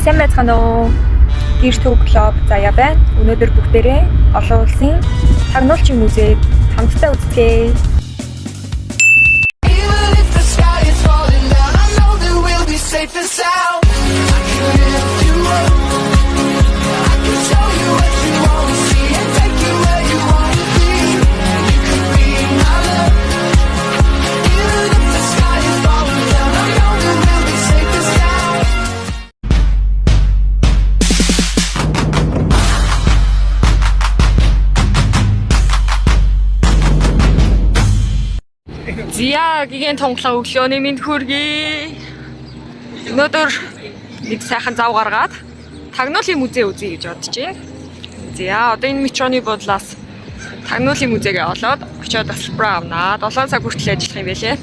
Сайн байцгаана уу? Гэрч төв клуб заяа байна. Өнөөдөр бүгдээрээ олон улсын тагнуулчин музейд хамтдаа үзлээ. Зяагийн тонглоо өглөөний минь хүргэе. Өнөөдөр нэг сайхан зав гаргаад тагнуулын музей үзье гэж бодож байна. За одоо энэ метроны бодлоос тагнуулын музейгээ олоод очиод тасалбар авнаа. 7 цаг хүртэл ажиллах юм байлээ.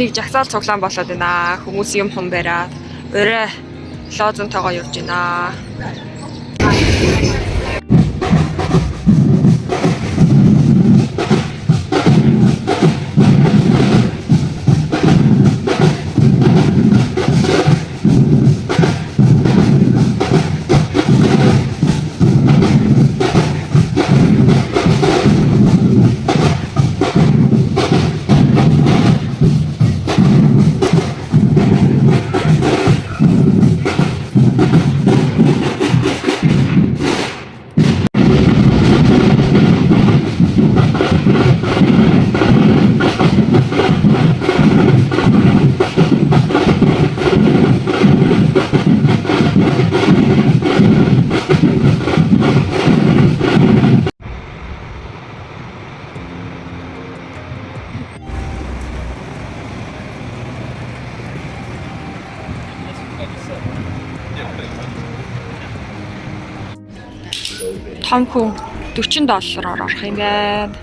Нэг жагсаал цуглаан болоод байна. Хүмүүс юм хум бариад өрөө лоозонтойгоо явж байна. Том хүн $40 орох юм байна.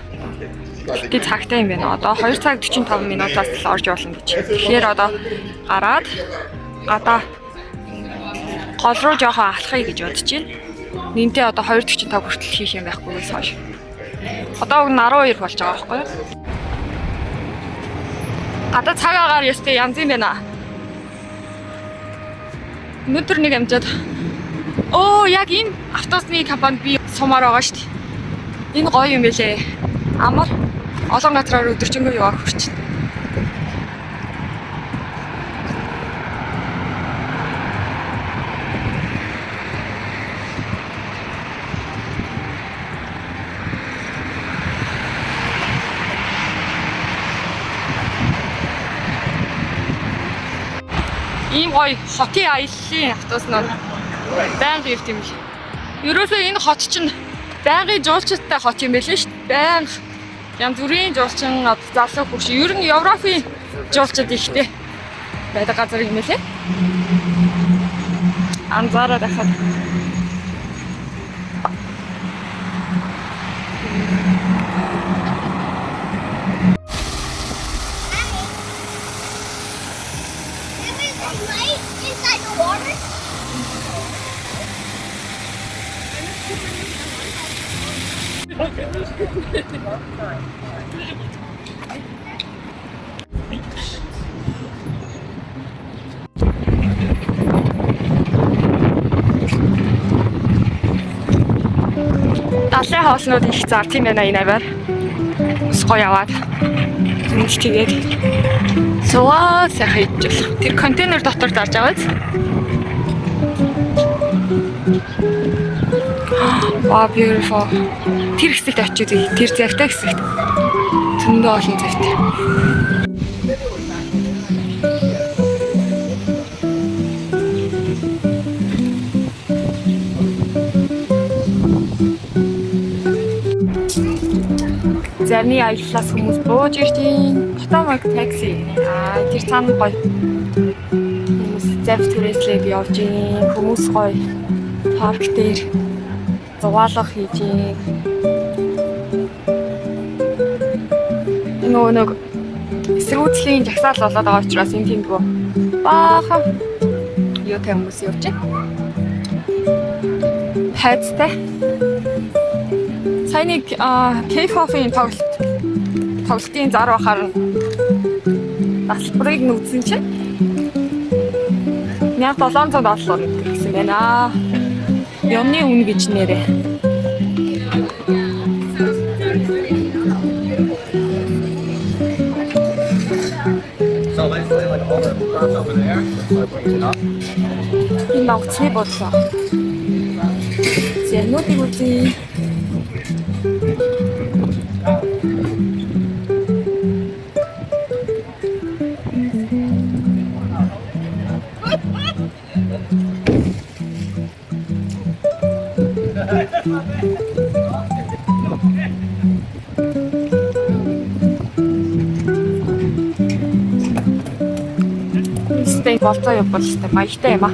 Гэтэ цагтай юм байна. Одоо 2 цаг 45 минутаас л орж болно гэж. Тэгэхээр одоо гараад гадаа гол руу жоохон алхахыг гэж бодож байна. Нинтээ одоо 2:45 хүртэл хийх юм байхгүйгээс хойш. Одоо 12 болж байгаа байхгүй юу? Гадаа цаг агаар ястэй янз юм байна. Өнөөдөр нэг амжаад яг энэ автобусны компанид би сумаар байгаа шүү дээ. Энэ гоё юм байлээ. Амар олон газраар өдөржингөө яваа хүрч. Ийм гоё хотын аяллаа автобуснууд байнга явт юм л. Ерөөсөө энэ хот чинь байнгын жуулчдтай хот юм байлээ шүү дээ. Байнга янз бүрийн жуулчин залуу хөгш ер нь Европын жуулчд ихтэй байдаг газар юм байлээ. Анзаараад байхад Далайн хоолнууд их зарт юм байна энэ аваар. Усгоо яваад. Зүнж тэгээд суугаа сайхан идэж. Тэр контейнер дотор зарж байгаа биз? Wow, beautiful. Тэр хэсэгт очиж үзье. Тэр завтай хэсэгт. Зөндөө олон завтай. Зарны аяллаас хүмүүс бууж ирдیں۔ Потомок такси. Тэр цаана гоё. Хүмүүс зав түрээслээд явж ийн. Хүмүүс гоё. Парк дээр зугаалга хийж ийн. Нэг эсрүүцлийн жагсаал болоод байгаа учраас энэ тэндгүү баахан юутай хүмүүс явж байна. Хайцтай. Сайн нэг K-pop-ийн тоглолтын зар бахаар тасалбарыг үзсэн чинь $1700 гэсэн байна. Юмны үн гэж нэрээ. So basically, like all the crops over there, so bring it up. Энэ ногцны бодлоо. Зэнүүдийг үзье. Стей болцоо явбал сте баяртай юм аа.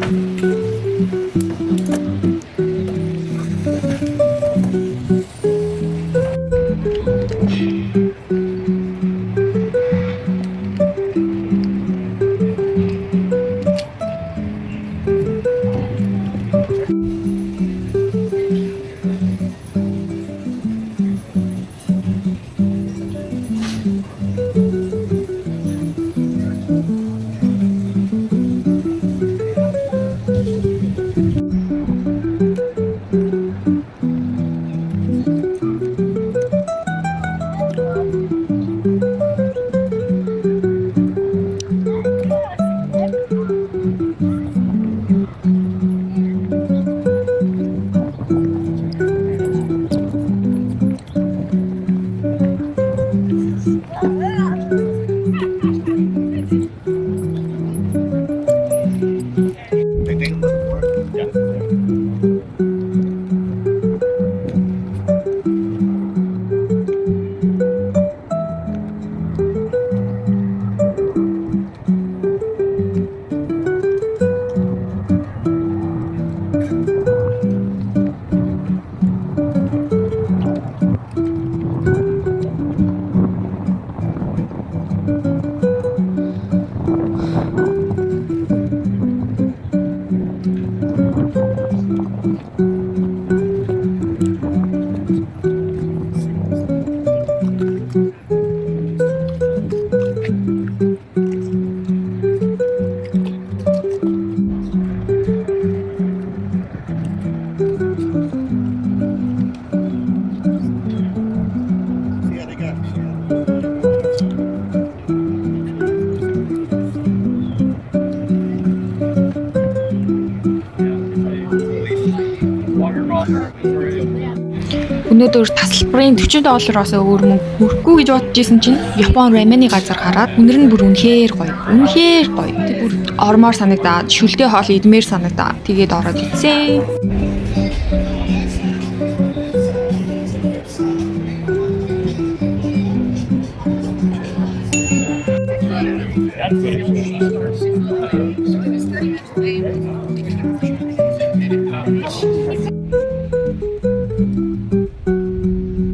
Өнөөдөр тасалбарын $40-оос өөр мөнгө хүрхгүй гэж бодож исэн чинь Япон рамени газар хараад үнэр нь бүр үнэхээр гоё. Үнэхээр гоё. Тэг бүр ормоор санагдаад, шүлтэй хоол идмээр санагдаад тэгээд ороод ицсэн.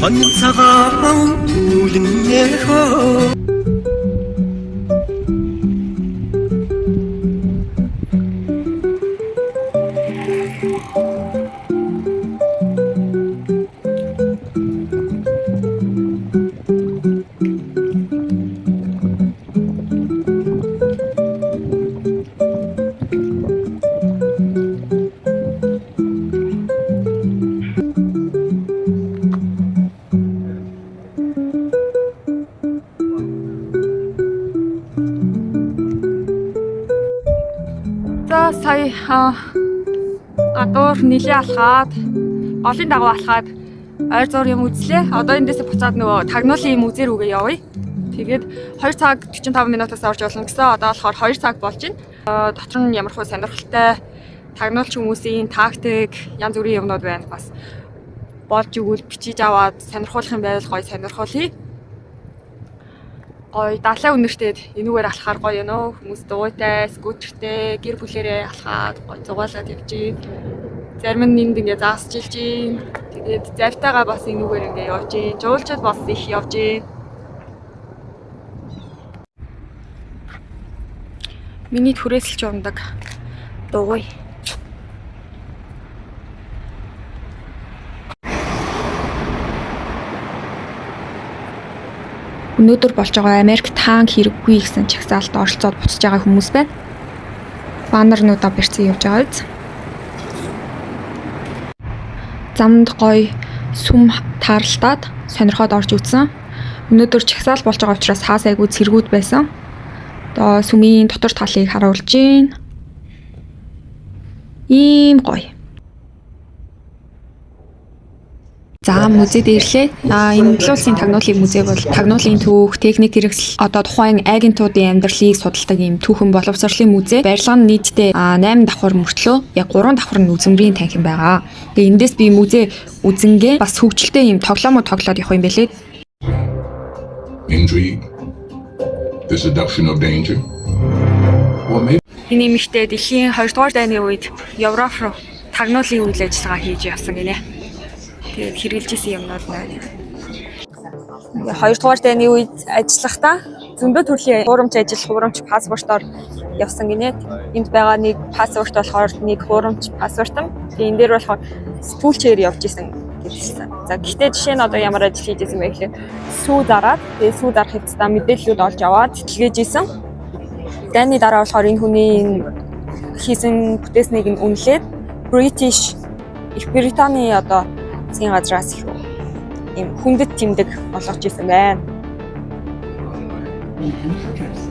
언사가 울리네요. За сая гадуур нилээ алхаад олон дагуу алхаад ойр зур юм үзлээ. Одоо эндээсээ буцаад нөгөө тагнуулын юм үзээр үгээ явъя. Тэгээд 2 цаг 45 минутаас орж болно гэсэн. Одоо болохоор 2 цаг болж байна. Дотор нь ямархуу сонирхолтой тагнуулч хүмүүсийн тактик янз бүрийн юмнууд байна. Бас болж игэл бичиж аваад сонирхуулах юм байвал гоё сонирхуулъя. Гоё далайн үнэртэйд энүүгээр алхахаар гоё юм уу? Хүмүүс дугуйтай, скутертэй, гэр бүлээрээ алхаад гоё зугаалаад явж. Зарим нь энд ингээ заасч илж. Тэгээд завтайгаа бас энүүгээр ингээ явж. Жуулчд бас их явж. Миний түрээсэлж ундаг дугуй. Өнөөдөр болж байгаа Америк танк хэрэггүй гэсэн чагсаалт оролцоод буцаж байгаа хүмүүс байна. баннернуудаа барьсан явж байгаа биз. Замд гоё сүм тааралтаад сонирхоод орж үзсэн. Өнөөдөр чагсаал болж байгаа учраас хаас айгүй цэргүүд байсан. Одоо сүмийн дотор талыг харуулж байна. Ийм гоё. За музейд ирлээ. Энэ Олон улсын тагнуулын музей бол тагнуулын түүх, техник хэрэгсэл, одоо тухайн агентуудын амьдралыг судалдаг ийм түүхэн боловсролын музей. Барилга нь нийтдээ 8 давхар мөртлөө яг 3 давхар нь үзмрийн танхим байгаа. Тэгээ эндээс би музей үзэнгээ бас хөгжилтэй ийм тоглоомод тоглоод явах юм бэлээ. Intrigue, the seduction of danger. Or maybe Энэ нэмэгтээ дэлхийн 2 дугаар дайны үед Европ руу тагнуулын үйл ажиллагаа хийж явсан гинэ. Тэгээд хэрэгжилжсэн юмнууд байна. 2 дугаар дайны үед ажиллахдаа зөндөө төрлийн хуурамч ажил, хуурамч паспортоор явсан гинэ. Энд байгаа нэг паспорт болохоор нэг хуурамч паспорт юм. Тэгээд энэ дээр болохоор сэтгүүлчээр явж исэн гэдэгсэн. За гэхдээ жишээ нь одоо ямар ажил хийж исэн бэ гэхээр сүү зараад, тэгээд сүү зарах хэвцээ мэдээллүүд олж аваад тэлгээж исэн. Дайны дараа болохоор энэ хүний хийсэн бүтээснийг нь үнэлээд British Их Британий одоо засгийн газраас ийм хүндэт тэмдэг болгож исэн байна.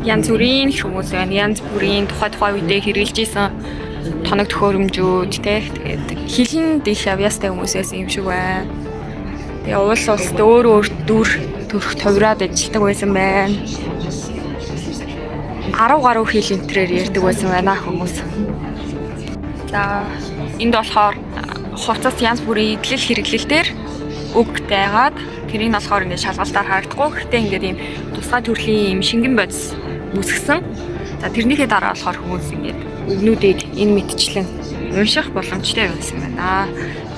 Янз бүрийн хүмүүс байна. Янз бүрийн тухай үедээ хэрэгжилж исэн тоног төхөөрөмжүүд тэгээд хилэн дэх авьяастай хүмүүс байсан юм шиг байна. Тэгээ улс улсад өөр дүр төрх товроод ажилладаг байсан байна. 10 гаруй хэл энтрээр ярьдаг байсан байна хүмүүс. За энд болохоор хувцас янз бүрийн идэл хэрэглэлтээр үг дайгаад тэрийг болохоор ингээд шалгалтаар харагдахгүй. Гэхдээ ингээд ийм тусгай төрлийн ийм шингэн бодис үүсгэсэн. За тэрнийхээ дараа болохоор хүмүүс ингээд үгнүүдийг энэ мэдчлэн унших боломжтой байсан байна.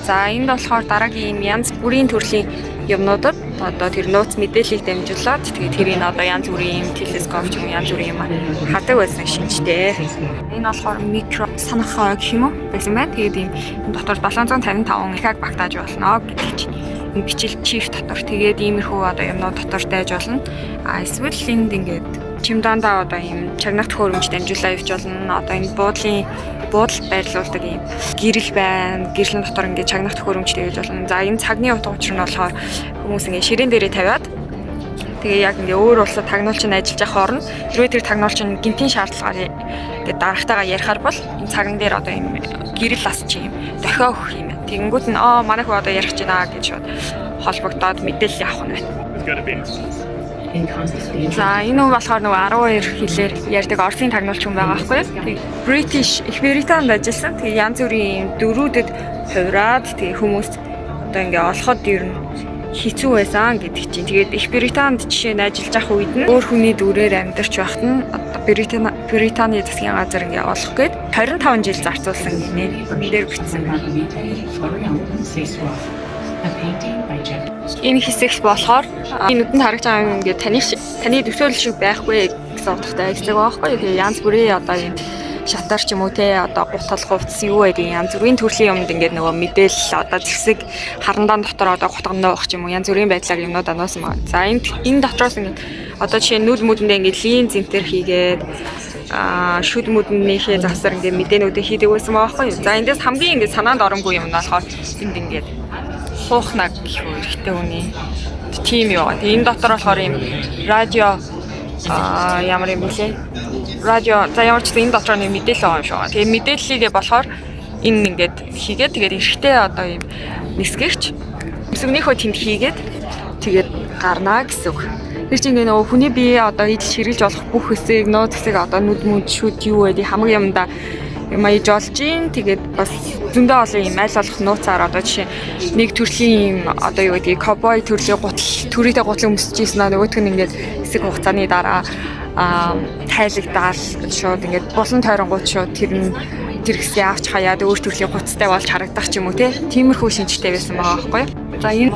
За энд болохоор дараагийн ийм янз бүрийн төрлийн юмнуудад одоо тэр нууц мэдээллийг дамжуулаад тэгээд тэрийг одоо янз бүрийн телескоп ч юм янз бүрийн юм хадаг байсан шинжтэй. Энэ болохоор микро санах гэх юм уу байсан байна. Тэгээд энэ дотор 755 ихаг багтааж болно гэдэг чинь энэ бичил чиф дотор тэгээд иймэрхүү одоо юмнууд дотор дайж болно. Эсвэл энд ингээд чимдандаа одоо ийм чагнах төхөөрөмж дамжуулаад явж болно. Одоо энэ буудал байрлуулдаг ийм гэрэл байна. Гэрлийн дотор ингээд чагнах төхөөрөмжтэй байж болно. За энэ цагны утга учир нь болохоор хүмүүс ингээд ширээн дээрээ тавиад тэгээ яг ингээд өөр улсад тагнуулч нь ажиллаж явах орно. Хэрвээ тэр тагнуулч нь гинтийн шаардлагаар ингээд дарагтайгаа ярихаар бол энэ цаган дээр одоо ийм гэрэл ас чи ийм дохио өгөх юм. Тэгэнгүүт нь манайх одоо ярих гэж байна гэж шууд холбогдоод мэдээлэл авах нь байна. За энэ нь болохоор нөгөө 12 хэлээр ярьдаг Оросын тагнуулч хүн байгаа байхгүй юу? British Их Британд ажилласан. Тэгээ янз бүрийн дөрүүдэд хувираад тэгээ хүмүүс одоо ингээ олоход ер нь хэцүү байсан гэдэг чинь. Тэгээд Их Британд жишээ нь ажиллаж ах үед нь өөр хүний дүрээр амьдарч байхад нь одоо Британий засгийн газар ингээ олох гээд 25 жил зарцуулсан гинэ. Энэ дээр бичсэн байна. Энэ хэсэгт болохоор энэ нүдэнд харагдж байгаа юм ингээд таны төсөөлөл шиг байхгүй гэсэн утгатай ажиллаж байгаа байхгүй. Тэгээ янз бүрийн одоо энэ шатар ч юм уу те одоо гутал хувцс юу гэдэг янз бүрийн төрлийн юмд ингээд нөгөө мэдээлэл одоо зэвсэг харандаа дотор одоо гутгандаа авах ч юм уу янз бүрийн байдлаар юмнууд ануусан байна. За энэ дотроос ингээд одоо жишээ нь нүд мүдэндээ ингээд линз энтер хийгээд шүд мүднийхээ завсар ингээд мэдээнүүдээ хийдэг байсан байгаа байхгүй. За эндээс хамгийн ингээд санаанд оронгүй юм нь болохоор энд ингээд хуухнаг гэх хэрэгтэй үний тим юу. Энэ дотор болохоор юм радио ямар юм бэлээ. Радио за ямар ч энэ дотор нэг мэдээлэл байгаа юм шиг байна. Тэгээ мэдээллийгээ болохоор энэ ингээд хийгээд тэгээд эрэхтэй одоо юм нисгэгч өсгөнийхөө тэнд хийгээд тэгээд гарнаа гэсэн үг. Тэр чинь ингээ нөгөө хүний бие одоо идэл ширгэлж болох бүх хэсэг нууц хэсэг одоо нүд мүд шүд юу гэдэг хамаг юмда маяж олж ийн тэгээд бас зөндөө олон юм аль болох нууцаар одоо жишээ нэг төрлийн юм одоо юу гэдгийг ковбой төрлийн төрөйтэй гутал өмсөж ийсэн нөгөөх нь ингээд хэсэг хугацааны дараа тайлагдаад шууд ингээд булан тойронгууд шууд тэр хэсгийг авч хаяад өөр төрлийн гуцтай болж харагдах ч юм уу те тиймэрхүү шинжтэй байсан байгаа байхгүй. За энэ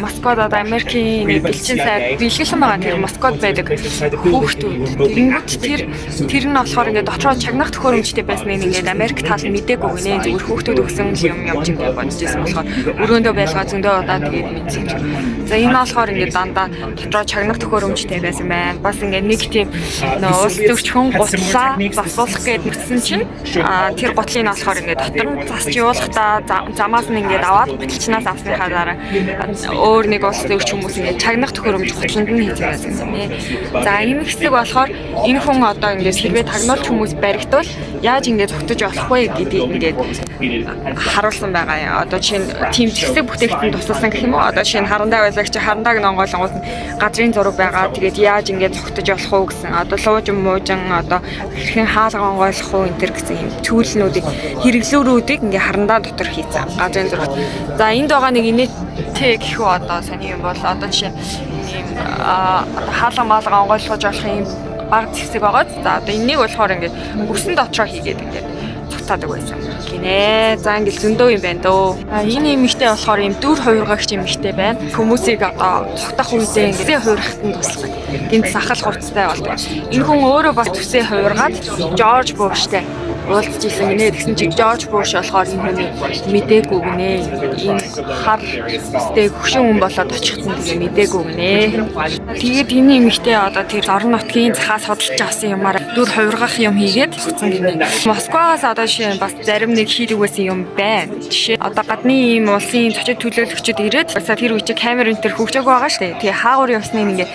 Москвад одоо Америкийн нэг элчин сайд бэлгэлсэн байгаа тэр Москвад байдаг хүүхдүүд. Тэгэнгүүт тэр нь болохоор ингээд дотроо чагнах төхөөрөмжтэй байсныг ингээд Америк тал мэдээгүй гинэ. Зүгээр хүүхдүүд өгсөн юм жимтэй бодож байсан болохоор өрөөндөө байлгаа зөндөө удаа тэгээд мэдсэн ч. За энэ болохоор ингээд дандаа дотроо чагнах төхөөрөмжтэй байсан байна. Бас ингээд нэг тийм уус зөрчхөн гутлаа засуулах гээд нүцсэн чинь тэр гутлыг нь болохоор ингээд дотор нь засч явуулахдаа замаас нь ингээд аваад гутлчнаас авсныхаа дараа өөр нэг уус зөрч хүмүүс ингээд чагнах төхөөрөмж гутланд нь хийж байсан юм ээ. За энэ хэсэг болохоор энэ хүн одоо ингээд хэрвээ тагнуулч хүмүүс баригдвал яаж ингээд зогтож болох вэ гэдгийг ингээд харуулсан байгаа юм. Одоо чинь тийм зэвсэг бүтээгдэхүүн тусалсан гэх юм уу? Одоо шинэ харандаа байлагч харандааг нонгоолонгууд газрын зураг байгаа. Тэгээд яаж ингээд зогтож болох уу гэсэн. Одоо луужин одоо хэрхэн хаалга онгойлох уу энэ төр гэсэн юм зүйлнүүдийг хэрэглүүрүүдийг ингээд харандаа дотор хийцэн газрын зураг. За энд байгаа нэг инээтэй гэх үү одоо саний юм бол одоо жишээ ийм хаалга маалга онгойлгож болох юм баг зэвсэг байгаа. За одоо энийг болохоор ингээд өрсөн дотроо хийгээд ингээд цугтаадаг байсан гинэ. За ингээд зөндөө юм байна дөө. Энэ эмэгтэй болохоор ийм дүр хувиргагч эмэгтэй байна. Хүмүүсийг одоо цугтах үедээ ингээд хувиргахад нь тусалдаг. Гинт сахал хувцастай болдог. Энэ хүн өөрөө бас төсөө хувиргаад Жорж Буштай уулзж исэн гинэ. Тэгсэн чинь Жорж Буш болохоор энэ хүний мдээгүй гинэ. Энэ хар өстэй хөшин хүн болоод очихт нь тэгээ мдээгүй гинэ. Тэгээд энэ эмэгтэй одоо тэр орон нутгийн захаас судалж авсан юмараа дүр хувиргах юм хийгээд өгсөн гинэ. Москвагаас одоо жишээ бас зарим нэг хийдэг байсан юм байна. Жишээ одоо гадны ийм улсын зочид төлөөлөгчд ирээд тэр үчиг камер энэ төр хөгжөөг байгаа шүү дээ. Тэгээ хаагур явсныг ингээд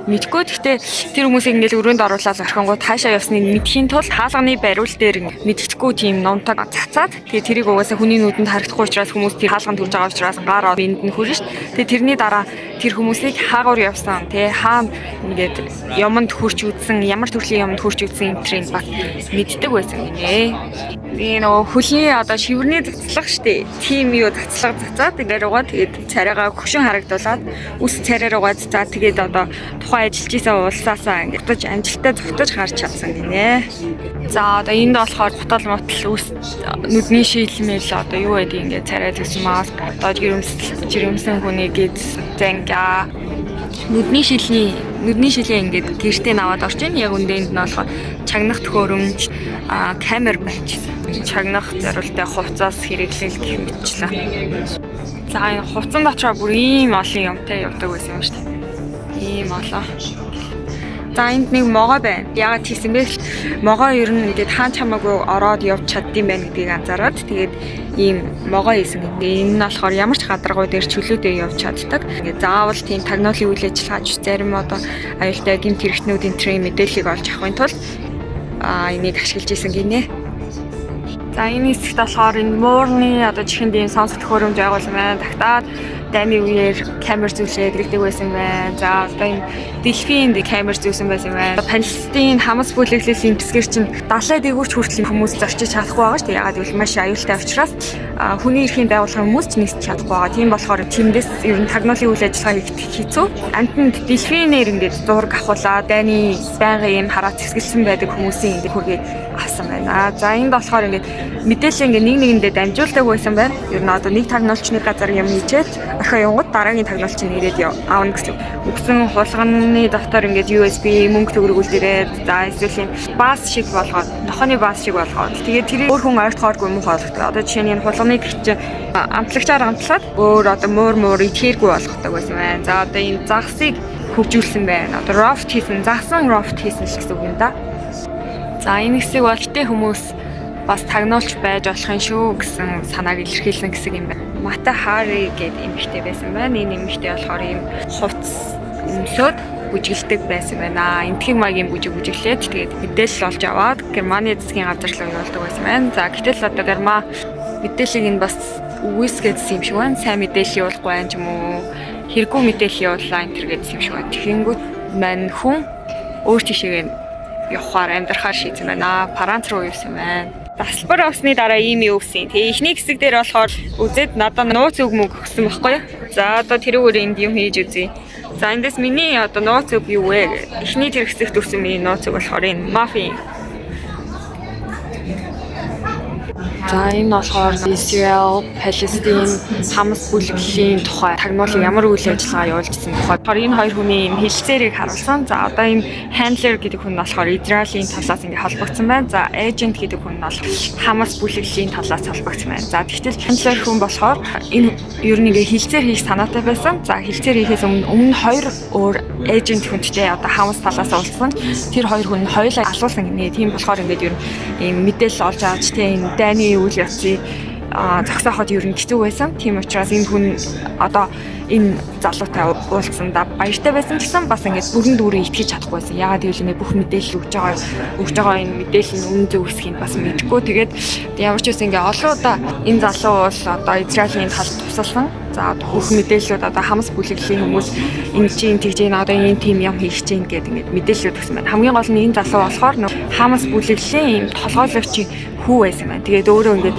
мэдгүй. Гэхдээ тэр хүмүүсийг ингээд өрөөнд оруулаад орхингууд хаашаа явсныг мэдхийн тулд хаалганы бариул дээр мэддэхгүй тийм номтог цацаад тэгээ тэрийг угаасаа хүний нүдэнд харагдахгүй учраас хүмүүс тэр хаалганд хүрж байгаа учраас гар бинд нь хүрнэ ш. Тэгээ тэрний дараа тэр хүмүүсийг хаагур явсан тий хаана ингээд юмд хүрч үзсэн ямар төрлийн юмд хүрч үзсэн энтрийг бас мэддэг байсан гинэ. Энэ хөлний одоо шивэрний цацлах штэ. Тим юу цацлага цацаад ингээд угаа тэгээд царайгаа хөшин харагдуулаад үс царайр угаа цацаад тэгээд одоо тухайн ажиллаж исэн улсаасаа ингээд зогтож амжилттай зогтож гарч чадсан гинэ. За одоо энд болохоор бутал мотл үс нүдний шийлмэл одоо юу байдгийг ингээд царай төсөн маск одоо жирэмсэн хүний гиз зэнга нүдний шилээ ингээд гэртээ наваад орж ийн. Яг үндэ энд нь болохоор чагнах төхөөрөмж камер байжсэн. Чагнах зорилттой хувцас хэрэглэл гэх мэтчлээ. За энэ хувцсан дотроо бүр ийм олон юмтай явдаг байсан юм шүү дээ. Ийм олон. За энд нэг могоо байна. Яагаад тийсэн бэ? Могоо ер нь ингээд хаан чамаагүй ороод явж чаддсан байх гэдгийг анзаараад тэгээд ийм могоо хийсэн юм. Энэ нь болохоор ямар ч гадаргуу дээр чөлөөтэй явж чаддаг. Ингээд заавал тийм тагнуулын үйл ажиллагаач зарим одоо аюултай гэмт хэрэгтнүүдийн трейн мэдээллийг олж авахын тулд энийг ашиглаж исэн гинэ. За энэ хэсэгт болохоор энэ муурны одоо чихэнд ийм сонсох төхөөрөмж байгуулсан байна. Тагтаад дайны үеэр камер зүйлээ хэрэгдэг байсан байна. За одоо энэ дэлхийн камер зүйлсэн байсан байна. Палестин Хамас бүлэглэлийн хэсгэр чинь 70 дээгүүрч хүртэл хүмүүс зорчиж чадахгүй байгаа шүү дээ. Ягаад гэвэл маш аюултай учраас хүний эрхийн байгууллагын хүмүүс ч нэгж чадахгүй байгаа. Тийм болохоор тэндээс ер нь тагнуулын үйл ажиллагаа хийх хэцүү. Амтнд дэлхийнээр ингээд зураг авахулаа дайны байнгын юм хараад хэсгэлсэн байдаг хүмүүсийн ингээд хүргээд авсан байна. За энд болохоор ингээд мэдээлэл ингээд нэг нэгэндээ дамжуулдаг байсан байна. Ер нь одоо нэг тагнуулчны газар юм хийчээд ахаа явгод дараагийн тагнуулч нь ирээд аавна гэсэн. Өгсөн хулганы давтар ингээд USB мөнгө төгрөгүүл дээрээ за эсвэл баас шиг болгоод нохооны баас шиг болгоод тэгээд тэрийг өөр хүн ойлгохооргүй мөн болгодог. Одоо жишээ нь хулганыг чинь амтлагчаар амтлаад өөр одоо муур итгээргүй болгодог байсан байна. За одоо энэ загсыг хөгжүүлсэн байна. Одоо roft хийсэн, загсан roft хийсэн л гэсэн үг юм да. За энэ хэсэг бол гэтээ хүмүүс бас тагнуулч байж болох юм шүү гэсэн санааг илэрхийлсэн хэсэг юм байна. Мата Хари гэдэг эмэгтэй байсан байна. Энэ эмэгтэй болохоор ийм хувцас өмсөд бүжиглдэг байсан байна. Энтхийн маягийн бүжиглээд тэгээд мэдээлэл олж аваад Германы засгийн газар руу явуулдаг байсан байна. За гэтэл одоо Герман мэдээллийг нь бас үгүйсгэсэн юм шиг байна. Сайн мэдээлэл явуулахгүй байх юм уу? Хэрэггүй мэдээлэл явууллаа энэ төр гэсэн юм шиг байна. Тэгэнгүүт мань хүн өөр тишээ явахаар амьдрахаар шийдсэн байна. Франц руу явсан байна. Тасалбар авсны дараа ийм юу гэсэн. Тэгээ эхний хэсэг дээр болохоор үзээд надад нууц үг мөг өгсөн байхгүй юу? За одоо тэрүүгээр энд юм хийж үзье. За эндээс миний одоо нууц үг юу вэ? Эхний тэр хэсэгт өгсөн миний нууц үг болохоор энэ мафийн. За энэ болохоор Израиль, Палестин, Хамас бүлэглэлийн тухай тагнуулын ямар үйл ажиллагаа явуулжсэн тухай. Тэгэхээр энэ хоёр хүний юм хэлцээрийг харуулсан. За одоо энэ handler гэдэг хүн нь болохоор Израилийн талаас ингэ холбогдсон байна. За agent гэдэг хүн нь бол Хамас бүлэглэлийн талаас холбогдсон байна. За тэгтэл handler хүн болохоор энэ ер нь ингэ хэлцээр хийх санаатай байсан. За хэлцээр хийхээс өмнө хоёр өөр agent хүнтэй одоо Хамас талаас уулзсан. Тэр хоёр хүн хоёулаа алуулсан гинэ. Тийм болохоор ингээд ер нь мэдээлэл олж авч тэ энэ дайны үйл явцыг зогсооход ер нь хэцүү байсан. Тийм учраас энэ хүн одоо энэ залуутай уулзсандаа баяртай байсан ч гэсэн бас ингээд бүрэн дүүрэн итгэж чадахгүйсэн. Яагаад гэвэл нэ бүх мэдээлэл өгж байгаа энэ мэдээлэл нь үнэн зөв эсхийг бас мэдэхгүй. Тэгээд ямар ч үс ингээд олон удаа энэ залуу бол одоо Израилийн талд тусалсан. За бүх мэдээллүүд одоо Хамас бүлэглэлийн хүмүүс энэ чинь тэгж ийн одоо энэ тим юм хийх чинь гэдэг ингээд мэдээллүүд өгсөн байна. Хамгийн гол нь энэ залуу болохоор Хамас бүлэглэлийн юм толгойлогчийн хүү байсан байна. Тэгээд өөрөө ингээд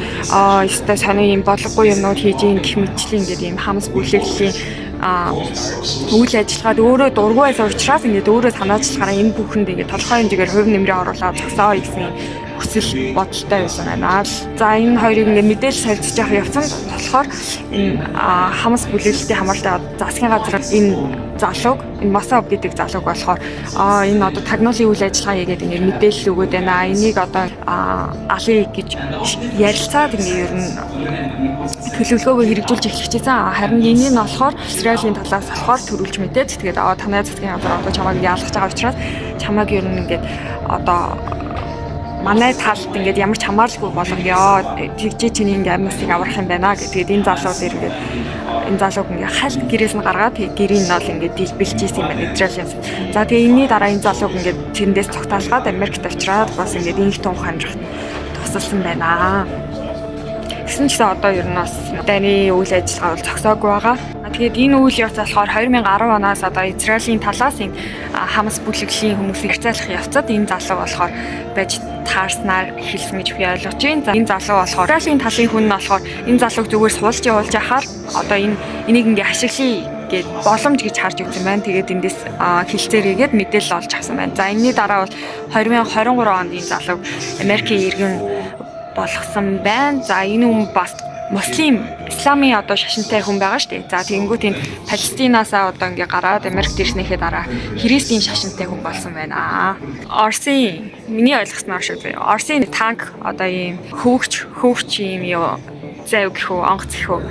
ёстой сони юм бодлогогүй юмнууд хийж ийн гэх мэтчлийн ингээд юм Хамас бүлэглэлийн үйл ажиллагаад өөрөө дургүй байсан учраас ингээд өөрөө санаачлагаараа энэ бүхэнд ингээд толгой хэмжээгээр хувь нэмрээ оруулаад зогсоо гэсэн хүсэл бодолтой байсан байна. За энэ хоёрыг ингээд мэдээлэл солилцож явах явцсан болохоор энэ Хамас бүлэглэлтэй хамаартай засгийн газар энэ залууг энэ Масав гэдэг залууг болохоор энэ одоо тагнуулын үйл ажиллагаа хийгээд ингээд мэдээлэл өгөөд байна. Энийг одоо алъя гэж ярилцаад ингээд ер нь төлөвлөгөөгөө хэрэгжүүлж эхлэжсэн. Харин энэ нь болохоор Израилийн талаас болохоор төрүүлж мэдээд тэгээд танай засгийн газар одоо чамайг яалгаж байгаа учраас чамайг ер нь ингээд одоо манай талд ингээд ямар ч хамааралгүй болгоё. Тэгжээ чиний ингээд амьсыг аврах юм байна гэдгээд энэ залуу дээр ингээд энэ залууг ингээд хальт гэрээс нь гаргаад гэрийн нь бол ингээд дэлбэлжсэн юм байна Израилээс. За тэгээ энэний дараа энэ залууг ингээд тэрэндээс цогтаалгаад Америкт авчираад бас ингээд инх тун ханжихт тусалсан байна. Гэсэн ч гэсэн одоо ер нь бас дайны үйл ажиллагаа бол зогсоогүй байгаа. Тэгээд энэ үйл явц болохоор 2010 оноос одоо Израилийн талаас энэ Хамас бүлэглэлийн хүмүүсийг хязгаарлах явцад энэ залуу болохоор байж таарснаар хэлсэн гэж би ойлгож байна. За энэ залуу болохоор Израилийн талын хүн нь болохоор энэ залууг зүгээр суулж явуулж яхаар одоо энийг ингээ ашиглая гэд боломж гэж харж үзсэн байна. Тэгээд эндээс хэлцээрийгээд мэдээлэл олж авсан байна. За энэний дараа бол 2023 онд энэ залуу Америкийн иргэн болгосон байна. За энэ хүн бас муслим исламын одоо шашинтай хүн байгаа шүү дээ. За тэгэнгүүт энэ Палестинаасаа одоо ингээ гараад Америкт ирснийхээ дараа христийн шашинтай хүн болсон байна. Орсын миний ойлгосноор шүү дээ. Орсын танк одоо ийм хөвгч ийм юу зав гэх үү онгоц гэх үү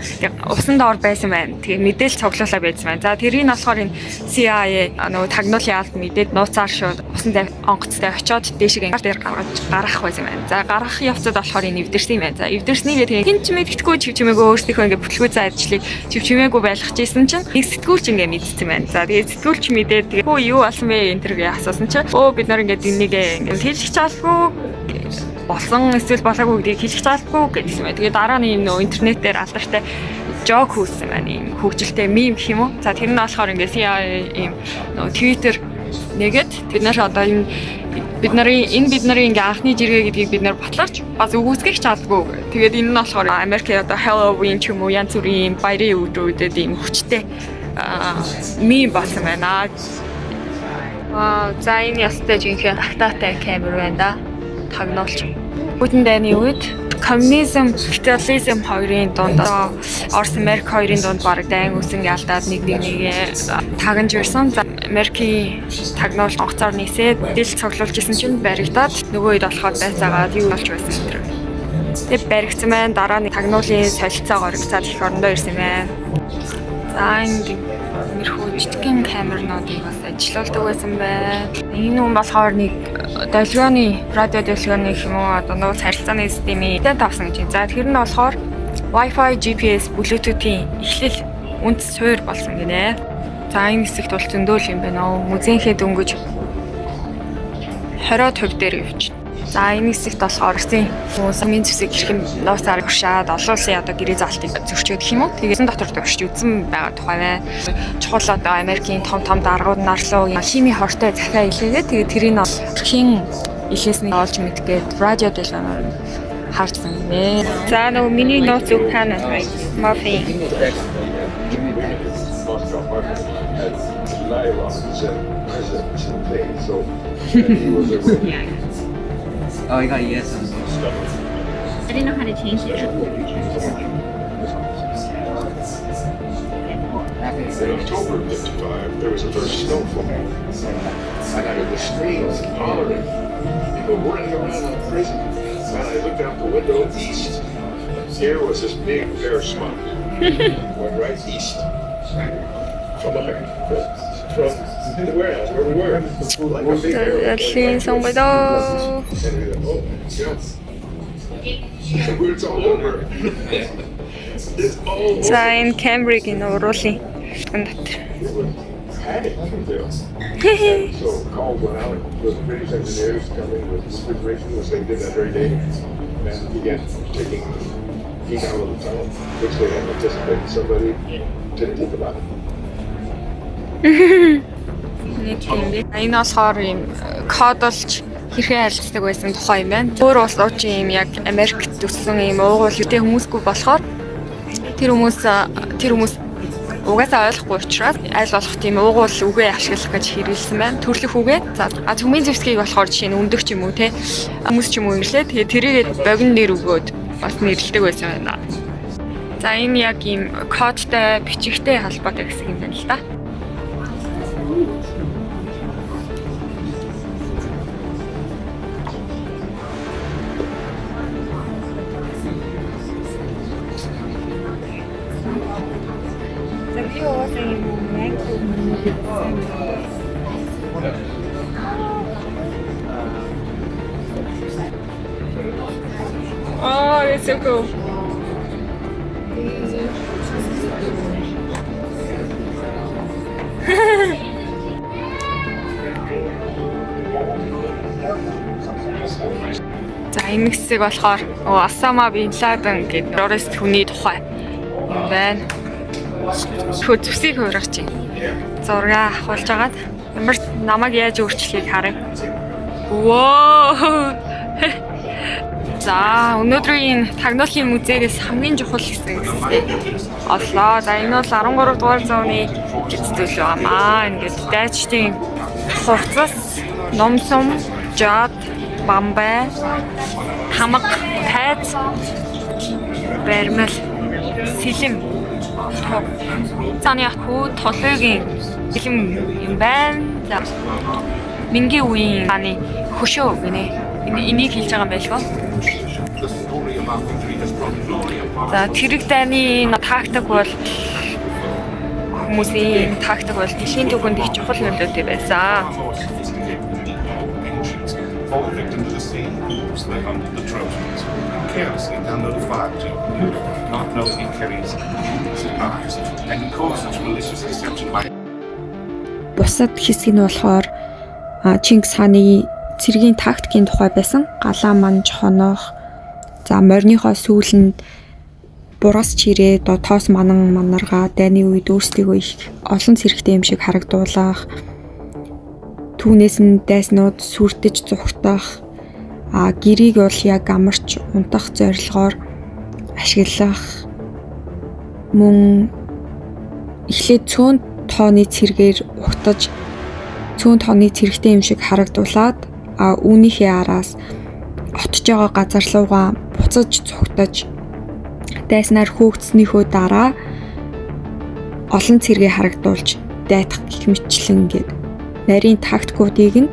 усан доор байсан байна. Тэгээ мэдээлэл цуглуулаа байсан байна. За тэрийг болохоор энэ CIA нөгөө тагнуулын алд мэдээд нууцаар шууд усан зав онгоцтой очиод дээшээ ангар дээр гаргах байсан байна. За гаргах явцад болохоор энэ эвдэрсэн юм байна. За эвдэрснийгээ тэгээ хин ч мэдгэдэггүй чивчмээгөө өөрсдийнхөө ингээ бүтлгүү ажлыг чивчмээгөө байлгах гэсэн чинь нэг сэтгүүлч ингээ мэдсэн байна. За тэгээ сэтгүүлч мэдээд тэгээ хөө юу болсон бэ энэ төргээ асуусан чинь бид нар ингээ энийг ингээ хэлчих чаалгүй болсон эсвэл болоогүй гэдгийг хэлж чадахгүй гэсэн юм. Тэгээ дараа нь нөө интернетээр алдартай жок хөөсөн байна. Ийм хөгжилтэй мем гэх юм уу. За тэр нь болохоор ингээ ийм нөө Twitter нэгэд бид нар одоо бидний ингээ анхны жиргээ гэдгийг бид нар батлаач бас үгүйсгэх чаддаггүй. Тэгээд энэ нь болохоор Америкийн одоо Halloween ч юм уу янз бүрийн баярын өдрүүдэд ийм хүчтэй мем болсон байна. За энэ ястай жинхэнэ тагтаатай камер байна да. Тагнуулч. Бүгдэн дайны үед коммунизм, капитализм хоёрын дунд Орос Америк хоёрын дунд баг дайн үсэн ялдаад нэгээ тагнаж ирсэн. За Америкийн тагнуулч онгоцоор нийсээд дэл цуглуулж исэн чинь баригдаад нөгөө үед болохоор байцаагаад юу болж байсан юм бэ? Тэгээд баригдсан байна. Дараа нь тагнуулын солилцоо горигцаад их орондоо ирсэн байна. За энэ мэрхүү жижигхэн камернуудыг бас ажиллаулдаг байсан байна. Энэ хүн болохоор нэг радио дэлгөөний юм уу одоо нууц харилцааны системийн тэн тавсан гэж. За тэр нь болохоор Wi-Fi, GPS, Bluetooth-ийн эхлэл үндэс суурь болсон гинэ. За энэ хэсэгт бол зөндөөл юм байна. Музейнхээ дөнгөж 20% дээр явж. За энэ хэсэгт болохоор Оросын хүмүүсийн зэвсэг хэрхэн нууцаар уршаад олон улсын одоо гэрээ заалтыг зөрчөөд гэх юм уу. Тэгээс дотор төвшиж үзсэн байгаа тухай байна. Чухал одоо Америкийн том даргууд нарлуу хими хортой захиа илгээгээд тэгээд тэрийг хин илгээсний олж мэдгээд радио дэлгүүрээр харсан гинэ. За нөгөө миний нууц үг хаана мафи. Oh, you got yes. didn't know how to change it. In October of '55, there was a first snowfall. I got in the streets hollering, people running around like crazy. And I looked out the window east. Here was this big bear smoke. Went right east. From up there. From the warehouse where we were. Like a big arrow. Яллийн сонгодоо. And we went, oh, yeah. So it's all over. It's all over. За энэ Камбригийн уруулын дотор. Panic. So calls went out with the British engineers coming with refrigeration, which they did that very day, and began taking heat out of the tunnel, which they had anticipated. Somebody didn't think about it. Нэг юм би. Энэ болохоор юм кодолж хэрхэн харилцдаг байсан тухай юм байна. Өөр улс орчин юм яг Америкт төссөн юм уугуул үтэй хүмүүсгүй болохоор тэр хүмүүс угаасаа ойлгохгүй учраас аль болох тийм уугуул үгээ ашиглах гэж хэрэгэлсэн байна. Төрлөх үгээ. За цөмийн зэвсгийг болохоор жишээ нь өндөг ч юм уу те хүмүүс ч юм уу ирлээ. Тэгээ тэрийгээ богино нэр өгөөд бас нэрлэдэг байсан байна. За энэ яг ийм кодтай бичигтэй холбоотой гэсэн юм байна л да. Oh, it's so cool. За энэ хэсэг болохоор Осама бин Ладен гэдэг террорист хүний тухай юм байна. Хөө зүсийг хуурах чинь. Зураг авахулж агаад ямар намайг яаж өөрчлөхийг харъя. Воо. За өнөөдрийн тагнуулын музейгээс хамгийн чухал хэсэг оллоо. За энэ бол 13 дугаар зууны зүйл байнамаа. Ингээд дайчдын хувцас, номсом, жад, бамбай, хамаг, тайз, баримл, сэлэм, цааны хүү толгойн сэлэм юм байна. За мингийн үеийн цааны хөшөө гинэ. Энийг хэлж байгаа юм байлгүй. За тэрэг дайны тактик бол хүмүүсийн тактик бол дэлхийн түвшинд их чухал нөлөөтэй байсан. All the victims of the scene slept under the Trojans, carelessly downloaded file to not know he carries supplies and caused such malicious deception by. Бусад хэсэг нь болохоор Чингис хааны цэргийн тактикийн тухай байсан. Галаа манж хонох. За морьныхоо сүүлэнд бураас чирээ тоос манаргаа дайны үед өөрсдийгөө их олон цэрэгтэй юм шиг харагдуулах. Түүнээс нь дайснууд сүртэж зүхтах, гэрийг бол яг амарч унтах зорилгоор ашиглах, мөн эхлээд цөөн тооны цэргээр ухтаж цөөн тооны цэрэгтэй юм шиг харагдуулаад үүнийхээ араас отж байгаа газар руугаа буцаж зүхтаж дайснаар хөөгдснийхөө дараа олон цэргээ харагдуулж дайтах гэх мэтлэн гээд нарийн тактикуудыг нь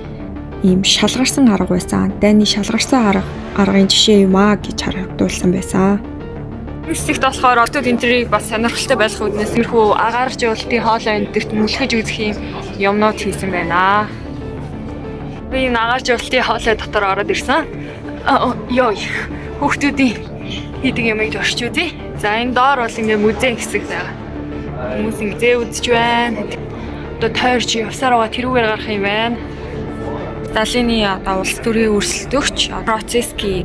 ийм шалгарсан арга байсан. Дайны шалгарсан аргын жишээ юм аа гэж харагдуулсан байсан. Хэсэгт болохоор ордод энтрийг бас сонирхолтой байх үднээс мэрхүү агаар жуултын хоолой эндэрт мүлхэж үзэх юм юмнууд хийсэн байна. Би энэ агаар жуултын хоолой дотор ороод ирсэн. Йоо хүүхдүүдийн хийдэг юмыг орч үзье. За энэ доор бол ингээ музей хэсэг байгаа. Хүмүүс ингээ үзэж байна. Одоо тойрч явсаар байгаа тэрүүгээр гарах юм байна. Сталины улс төрийн өрсөлдөгч Троцкий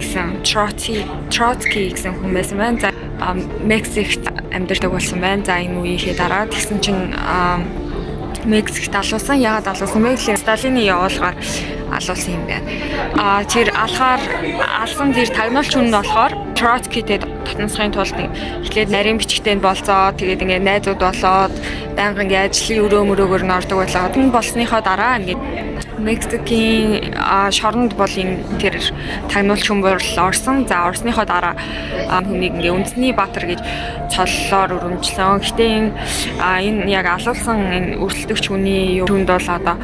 гэсэн хүн байсан байна. За Мексикт амьдардаг болсон байна. За энэ үеийнхээ дараа тэгсэн чинь Мексикт алуулсан. Яагаад алуулсан бэ гэхээр Сталины явуулгаар алуулсан юм байна. Тэр алсан тэр тагнуулч хүн нь болохоор Троцкийтэй татнасхын тулд эхлээд нарийн бичгтээнд болцоо тэгээд ингээд найзууд болоод байнга ингээд ажлын өрөө мөрөөгөр нь ордог байлаа. Энэ болсныхоо дараа ингээд Мексикийн шоронд бол энэ тэр тагнуулч хүмүүр орсон. За орсныхоо дараа хүнийг ингээ үндэсний баатар гэж цоллоор өрөмжлөн. Гэтэ энэ яг алуулсан энэ өрсөлдөгч хүний юунд бол одоо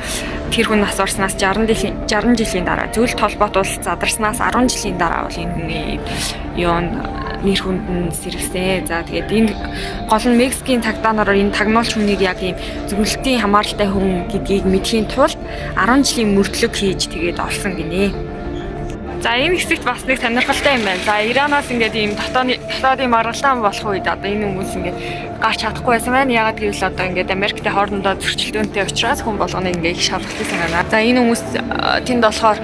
тэр хүн нас орсноос 60 жилийн дараа зөвлөлт холбоот улс задарснаас 10 жилийн дараа бол энэ хүний юунд нэр хүнд нь сэргсэн. За тэгээд энэ гол нь Мексикийн цагдаагаар энэ тагнуулч хүнийг яг ийм зөвлөлтийн хамааралтай хүн гэдгийг мэдхийн тулд 10 жилийн мөрдлөг хийж тэгээд олсон гинэ. За энэ хэсэгт бас нэг сонирхолтой юм байна. За Иранаас ингээд ийм дотоодын маргалдаан болох үед одоо энэ хүмүүс ингээд гарч чадахгүй байсан байна. Ягаад гэвэл одоо ингээд Америктэй хоорондоо зөрчилдөөнтэй учраас хүн болгоно ингээд их шалгалтайсан байна. За энэ хүмүүс тэнд болохоор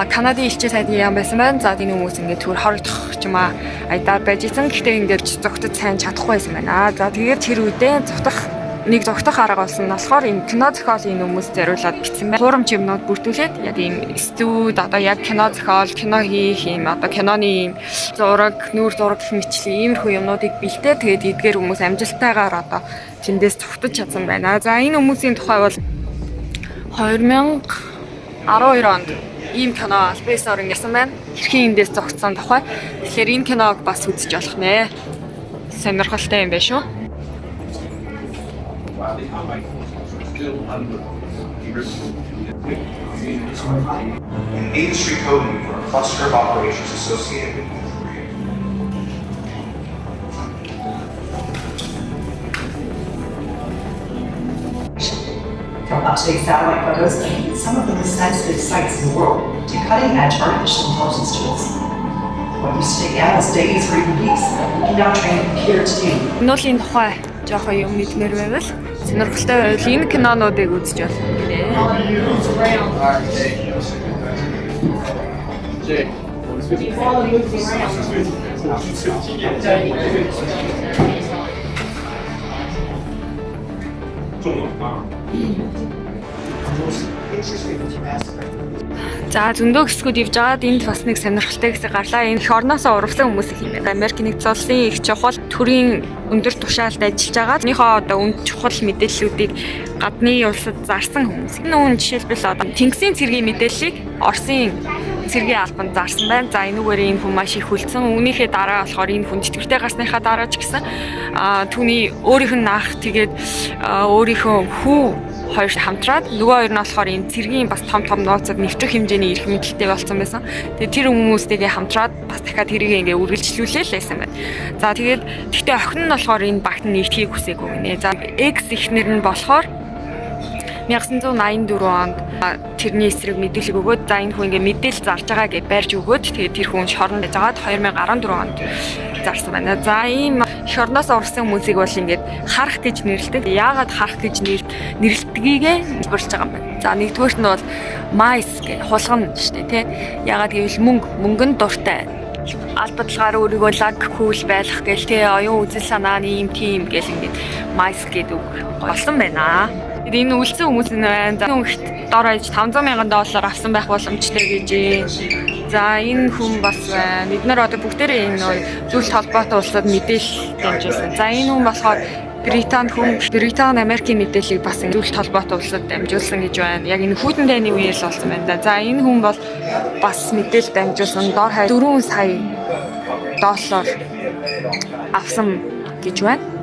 Канадын элчин сайдын яам байсан байна. За энэ хүмүүс ингээд түр хоригдох ч юм айдаар байж исэн. Гэхдээ ингээд зогтод сайн чадахгүй байсан байна. За тэгээд тэр үедээ нэг зогтох арга болсон нь болохоор энэ кино зохиол энэ хүмүүс зориулаад бичсэн байна. Хуурамч юмнууд бүртгүүлээд яг ийм студ одоо яг кино зохиол, кино хийх юм одоо киноны ийм зураг, нүүр зураг гэх мэтлэн иймэрхүү юмнуудыг бэлдээ. Тэгээд эдгээр хүмүүс амжилттайгаар одоо тэндээс зогтож чадсан байна. За энэ хүмүүсийн тухай бол 2012 онд ийм кино Space-оор ингэсэн байна. Хэрхэн эндээс зогтсон тухай. Тэгэхээр энэ киног бас үзэж болох нэ. Сонирхолтой юм байна шүү. Industry coding for a cluster of operations associated with from up-to-date satellite photos of some of the most sensitive sites in the world to cutting-edge artificial intelligence tools. What used to take analysts days or even weeks, we can now train a computer to do. Нуулийн тухай жоохон юм мэдмээр байвал сонирхолтой байвал энэ кинонуудыг үзэж болно гинэ. За зөндөө хэсгүүд явж байгаад энд бас нэг сонирхолтой хэсэг гарлаа. Энэ их орноосоо урвсан хүмүүс их юм байна. Америк нэгдсэн улсын их чухал төрийн өндөр тушаалд ажиллаж байгаа. Энийхөө одоо үнд чухал мэдээллүүдийг гадны улсад зарсан хүмүүс. Энэ үн жишээлбэл одоо Тэнгисийн цэргийн мэдээллийг Оросын цэргийн албанд зарсан байна. За энүүгээр энэ хүн маш их хүлцэн. Үүнийхээ дараа болохоор энэ хүн тэтгэвртэй гарсныхаа дараа ч гэсэн түүний өөрийнх нь наах тэгээд өөрийнхөө хүү хоёр хамтраад нөгөө хоёр нь болохоор энэ цэргийн бас том нууцад нэвтрэх хэмжээний эрх мэдэлтэй болсон байсан. Тэгээд тэр хүмүүстэйгээ хамтраад бас дахиад тэрийг ингээ үргэлжлүүлээл байсан байна. За тэгээд гэхдээ охин нь болохоор энэ багт нэгдхийг хүсээгүй гинэ. За X эхнэр нь болохоор 1984 онд тэрний эсрэг мэдээлэл өгөөд за энэ хүн ингээ мэдээлэл зарж байгаа гэж барьж өгөөд тэгээд тэр хүн шоронд байжгаад 2014 онд зарсан байна. За ийм эх орноос урсан хүмүүсийг бол ингээд харах гэж нэрлэдэг. Яагаад харах гэж нэрлэдгийгээ хэлбэрч байгаа юм байна. За нэгдүгээрт нь бол mais гэх хулгана шүү дээ тий. Яагаад гэвэл мөнгөнд дуртай. Албадлагаар өөрийгөө лаг кул байлгах гээл тий оюун үзэл санаа нь ийм тийм гэл ингээд mais гэдэг үг болсон байна. Энэ үлдсэн хүмүүс нь байна. За өнгөт дор аж $500,000 авсан байх боломжтой гэж. За энэ хүн бас байна. Бид нар одоо бүгдээрээ энэ зөвлөлт холбоотой улсад мэдээлэл дамжуулсан. За энэ хүн болохоор Британи Америкийн мэдээллийг бас зөвлөлт холбоотой улсад дамжуулсан гэж байна. Яг энэ хүйтэн дайны үеэр л болсон байна. За энэ хүн бол бас мэдээлэл дамжуулсан. Дор хаяг $4 сая авсан гэж байна.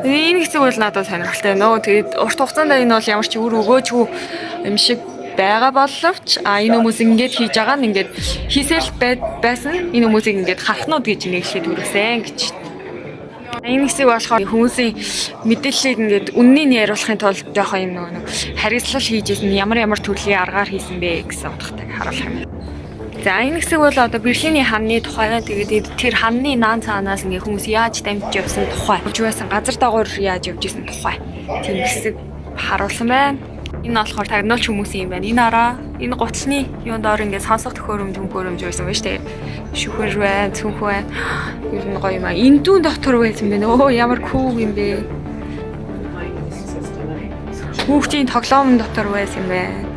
Энэ хэсэг бол надад сонирхолтой нөө. Тэгээд урт хугацаанд энэ бол ямар ч үр өгөөжгүй юм шиг байгаа боловч энэ хүмүүс ингэж хийж байгаа нь ингэж хийсэл байсан. Энэ хүмүүсийг ингэж харахнууд гэж нэглээд үргэсэн гэж. Энэ хэсэг болохоор хүмүүсийн мэдээллийг ингэж үннийг нь яриулахын тулд жоохон юм нэг хариуцлал хийж исэн ямар төрлийн аргаар хийсэн бэ гэсэн утгатай харуулах юм. За энэ хэсэг бол одоо Берлиний ханны тухай. Тэгээд тэр ханны наан цаанаас ингээ хүмүүс яаж дамжиж явсан тухай. Хөвжөөсөн газар дагуур яаж явж исэн тухай. Тийм хэсэг харуулсан байна. Энэ болохоор тагнуулч хүмүүсийн юм байна. Энэ араа энэ гутлын юунд ор ингээ сонсох төхөөрөмж байсан ба штэ. Шүхэр байна, цүнх байна. Ер нь гоё юм аа. Энэ дүүн доктор байсан байна. Өө ямар кул юм бэ. Хүүхдийн тоглоом дотор байсан юм байна.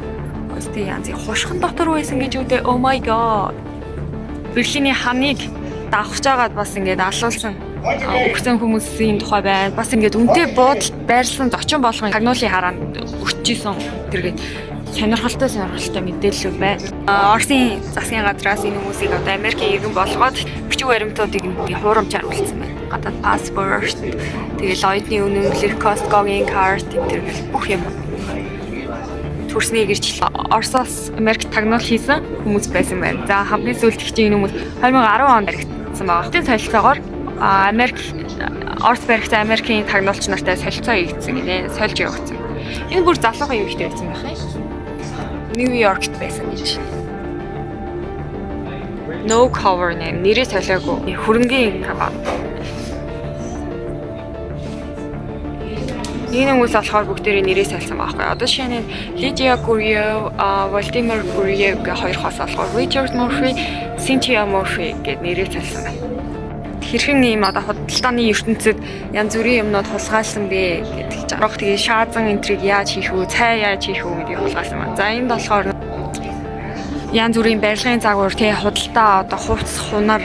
Янзын хушхан дотор байсан гэж үдээ. Oh my god. Берлиний ханыг давхж байгаад бас ингээд алуулсан өгсөн хүмүүсийн тухай байна. Бас ингээд үнтэй буудалд байрлсан зочин болгон тагнуулын хараанд өччихсэн тэргээд сонирхолтой мэдээлэл байна. Оросын засгийн газраас энэ хүмүүсийг одоо Америкийн иргэн болгоод бичиг баримтуудыг хуурамчаар үлдсэн байна. Гадаад паспорт, тэгэл оюутны үнэмлэх, Costco-гийн карт гэх бүх юм төрснийг ирж Оросоос Америк тагнуул хийсэн хүмүүс байсан байна. За хамгийн сүүлд чинь энэ хүмүүс 2010 онд баригдсан байгаа. Тийм солилцоогоор Орос баригдсан Америкийн тагнуулч нартай солилцоо хийгдсэн гинэ. Сольж явагдсан. Энэ бүр залуухан юу ихтэй байсан байх юм. Нью-Йоркт байсан гэж. No cover name нэрээ солиогүй. Хөрөнгөний компани. Энэ хүмүүс болохоор бүгдээрээ нэрээ сольсон байхгүй. Одоо жишээ нь Лидия Гурьев, Владимир Гурьев гэх хоёр хос болохоор Ричард Морфи, Синтия Морфи гэд нэрээ сольсон байна. Хэрхэн ийм одоо худалдааны ертөнцид янз бүрийн юмнууд хулгайлсан бэ гэдэг жаргах тэгээ шаазан энтриг яаж хийх үү, цай яаж хийх үү гэдгийг хулгайлсан байна. За энд болохоор янз бүрийн барилгын загвар тэгээ худалдаа одоо хувцс хунар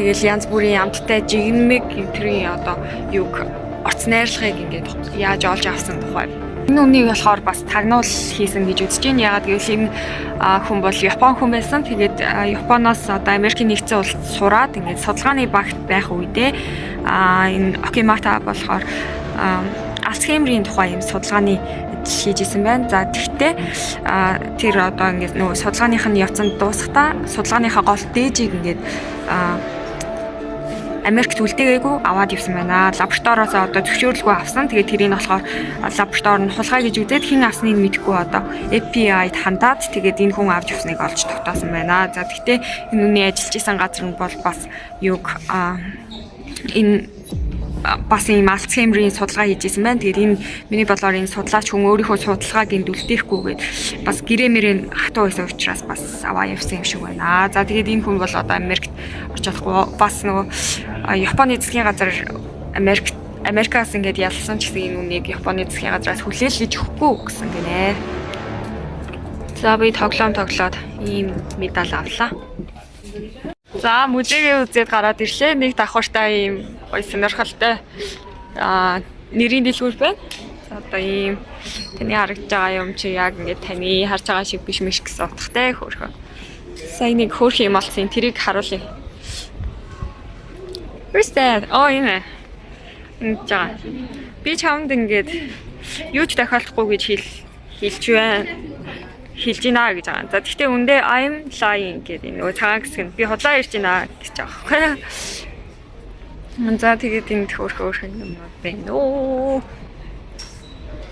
тэгэл янз бүрийн амттай жигнэмэг энтрийн одоо юг орц найрлагыг ингээд яаж олж авсан тухай. Энэ үнийг болохоор бас тагнуул хийсэн гэж үзэж байна. Ягаад гэвэл энэ хүн бол Япон хүн байсан. Тэгээд Японоос одоо Америкийн нэгдсэн улсад сураад ингээд судалгааны багт байх үедээ энэ Окимата болохоор Альцгеймерийн тухай юм судалгааны хийж исэн байна. За тэгтээ тэр одоо ингээд нөгөө судалгааных нь явцанд дуусахдаа судалгааныхаа гол дээжийг ингээд Америкт үлдээгээгүй аваад явсан байна. Лаборатороос одоо зөвшөөрлөгөө авсан. Тэгээд тэрийг нь болохоор лаборатори нь хулгай гэж үзээд хэн авсныг мэдэхгүй одоо FBI-д хандаад тэгээд энэ хүн авч явсныг олж тогтоосон байна. За гэхдээ энэ үний ажиллаж исэн газар нь бол бас юг энэ бас ийм Альцгеймерийн судалгаа хийж исэн байна. Тэгээд энэ миний бодлоор энэ судлаач хүн өөрийнхөө судалгааг энд үлдээхгүйгээд бас гэрэмэрийн хатуу байсан учраас бас аваа явсан юм шиг байна. За тэгээд энэ хүн бол одоо Америкт орж чадахгүй бас нөгөө Японы засгийн газар Америкаас ингээд ялсан ч гэсэн энэ үнийг Японы засгийн газраас хүлээлгэж өгөхгүй гэсэн гинэ. За би тоглоод ийм медаль авлаа. За музейгээ үзээд гараад ирлээ. Нэг давхартай ийм гоё сонирхолтой нэрийн дэлгүүр байна. За одоо ийм таны харагдж байгаа юм чи яг ингээд таны харж байгаа шиг биш мэш гэсэн утгатай хөөрхөө. Сайн нэг хөөрх юм болсон. Тэрийг харуулъя. Where's that? Энэ жаа. Би чамд ингээд юу ч тохиолдохгүй гэж хэлж байна. Хэлж гинэ гэж байгаа. За тэгтээ үндэ I'm lying гэдэг нөгөө цагаан хэсэг нь би худлаа ярьж гинэ гэж байгаа. За тэгээд энэ хөөрхөн юм байна.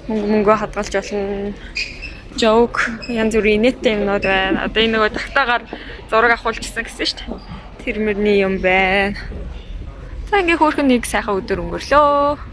Мөнгө хадгалж болно. Joke янз бүрийн нэттэй юмнууд байна. Одоо энэ нөгөө тагтаагаар зураг авахулчихсан гэсэн шүү дээ. Тэр мөрний юм байна. За ингээ хөөрхөн нэг сайхан өдөр өнгөрлөө.